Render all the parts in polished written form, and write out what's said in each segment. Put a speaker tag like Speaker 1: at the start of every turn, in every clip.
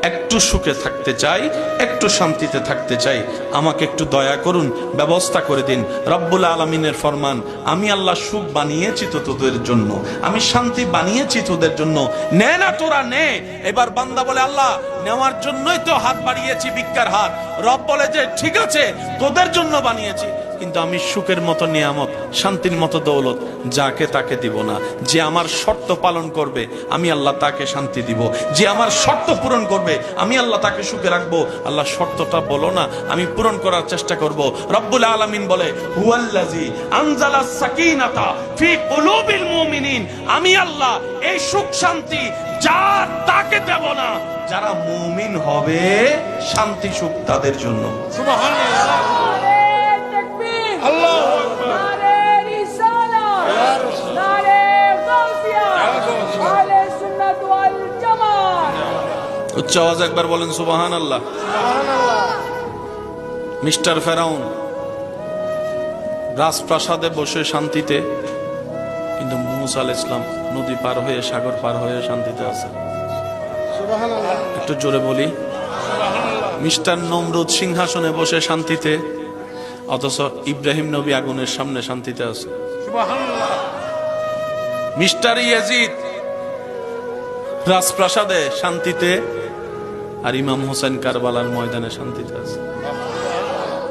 Speaker 1: একটু সুখে থাকতে চাই, একটু শান্তিতে থাকতে চাই, আমাকে একটু দয়া করুন, ব্যবস্থা করে দিন। রব্বুল আলামিনের ফরমান, আমি আল্লাহ সুখ বানিয়েছি তো তোদের জন্য, আমি শান্তি বানিয়েছি তোদের জন্য, নে না তোরা নে। এবার বান্দা বলে, আল্লাহ নেওয়ার জন্যই তো হাত বাড়িয়েছি, ভিক্ষার হাত। রব বলে যে ঠিক আছে, তোদের জন্য বানিয়েছি, কিন্তু আমি সুখের মতো নিয়ামত, শান্তির মতো দৌলত যাকে তাকে দিব না। যে আমার শর্ত পালন করবে আমি আল্লাহ তাকে শান্তি দিব, যে আমার শর্ত পূরণ করবে আমি আল্লাহ তাকে সুখে রাখবো। আল্লাহ শর্তটা বলো না, আমি পূরণ করার চেষ্টা করব। রব্বুল আলামিন বলে, হুয়াল্লাযী আনজালাস সাকিনাতা ফি কুলুবিল মুমিনিন, আমি আল্লাহ এই সুখ শান্তি যার তাকে দেব না, যারা মুমিন হবে শান্তি সুখ তাদের জন্য।
Speaker 2: সুবহানাল্লাহ।
Speaker 1: উচ্চ আওয়াজ একবার বলেন সুবহানাল্লাহ। মিস্টার ফেরাউন রাজপ্রাসাদে বসে শান্তিতে, কিন্তু মুসা আলাইহিস সালাম নদী পার হয়ে, সাগর পার হয়ে শান্তিতে আছে। একটু জোরে বলি। মিস্টার নমরুদ সিংহাসনে বসে শান্তিতে, অথচ ইব্রাহিম নবী আগুনের সামনে শান্তিতে আছে। মিস্টার ইয়াজিদ রাজপ্রাসাদে শান্তিতে, আর ইমাম হোসেন কারবালার ময়দানে শান্তিতে আছে।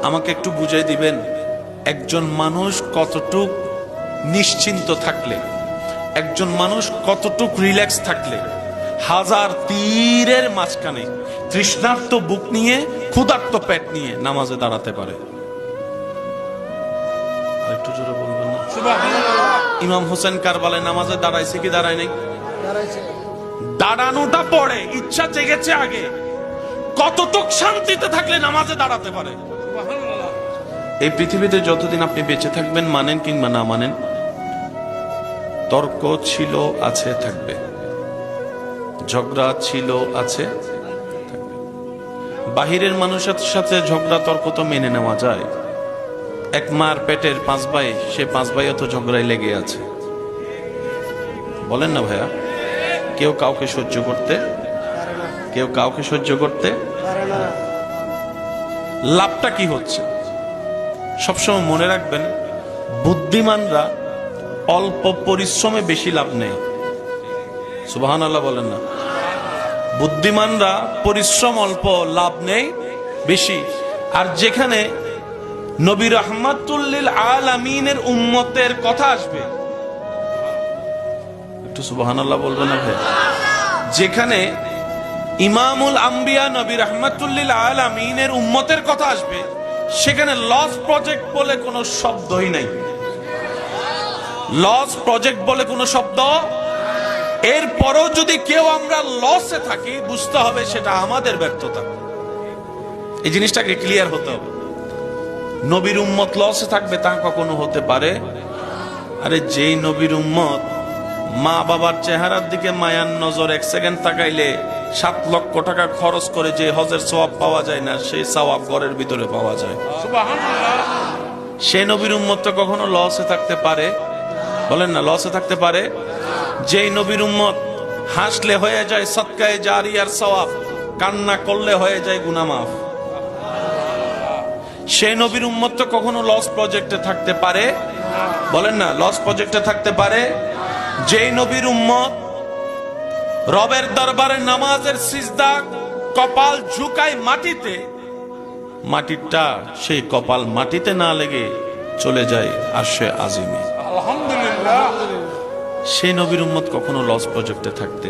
Speaker 1: আমাকে একটু বুঝাই দিবেন, একজন মানুষ কতটুক নিশ্চিন্ত থাকলে, একজন মানুষ কতটুক রিল্যাক্স থাকলে হাজার তীরের মাঝখানে তৃষ্ণার্ত বুক নিয়ে, ক্ষুধার্ত পেট নিয়ে নামাজে দাঁড়াতে পারে? একটু জোরে বলবেন না? ইমাম হোসেন কারবালায় নামাজে দাঁড়াইছে কি দাঁড়ায় নাই? দাঁড়ানোটা পড়ে, ইচ্ছা জেগেছে আগে। কতটুক শান্তিতে থাকলে নামাজে দাঁড়াতে পারে? এই পৃথিবীতে যতদিন আপনি বেঁচে থাকবেন, মানেন কিংবা না মানেন, তর্ক ছিল, আছে, থাকবে। ঝগড়া ছিল, আছে, থাকবে। বাহিরের মানুষের সাথে ঝগড়া তর্ক তো মেনে নেওয়া যায়। এক মার পেটের 5 ভাই, সে 5 ভাইও তো ঝগড়ায় লেগে আছে। বলেন না ভাইয়া? কেউ কাউকে সহ্য করতে, কেউ কাউকে সহ্য করতে। লাভটা কি হচ্ছে? সবসময় মনে রাখবেন, বুদ্ধিমানরা অল্প পরিশ্রমে বেশি লাভ নেই। সুবহানাল্লাহ বলেন না? বুদ্ধিমানরা পরিশ্রম অল্প, লাভ নেই বেশি। আর যেখানে নবী রাহমাতুল লিল আলামিনের উম্মতের কথা আসবে, একটু সুবহানাল্লাহ বলবেন না ভাই? যেখানে ইমামুল আম্বিয়া নবী রাহমাতুল লিল আলামিনের উম্মতের কথা আসবে, সেখানে লস প্রজেক্ট বলে কোনো শব্দই নাই। লস প্রজেক্ট বলে কোনো শব্দ। এরপরও যদি কেউ আমরা লসে থাকি, বুঝতে হবে সেটা আমাদের ব্যর্থতা। এই জিনিসটাকে ক্লিয়ার হতে হবে। নবীর উম্মত লসে থাকবে তা কখনো হতে পারে? আরে যেই নবীর উম্মত মা বাবার চেহারার দিকে মায়ার নজর 1 সেকেন্ড তাকাইলে 7 লক্ষ টাকা খরচ করে যে হজের সওয়াব পাওয়া যায় না, সেই সওয়াব ঘরের ভিতরে পাওয়া যায়।
Speaker 2: সুবহানাল্লাহ।
Speaker 1: সে নবীর উম্মত তো কখনো লসে থাকতে পারে? বলেন না, লসে থাকতে পারে? যেই নবীর উম্মত হাসলে হয়ে যায় সদকায়ে জারিয়ার সওয়াব, কান্না করলে হয়ে যায় গুনাহ মাফ, সেই নবীর উম্মত তো কখনো লস প্রজেক্টে থাকতে পারে? বলেন না, লস প্রজেক্টে থাকতে পারে? যেই নবীর উম্মত রবের দরবারে নামাজের সিজদা কপাল ঝুঁকায় মাটিতে, মাটিটা সেই কপাল মাটিতে না লেগে চলে যায় আরশে আজিমে।
Speaker 2: আলহামদুলিল্লাহ।
Speaker 1: সেই নবীর উম্মত কখনো লস প্রজেক্টে থাকতে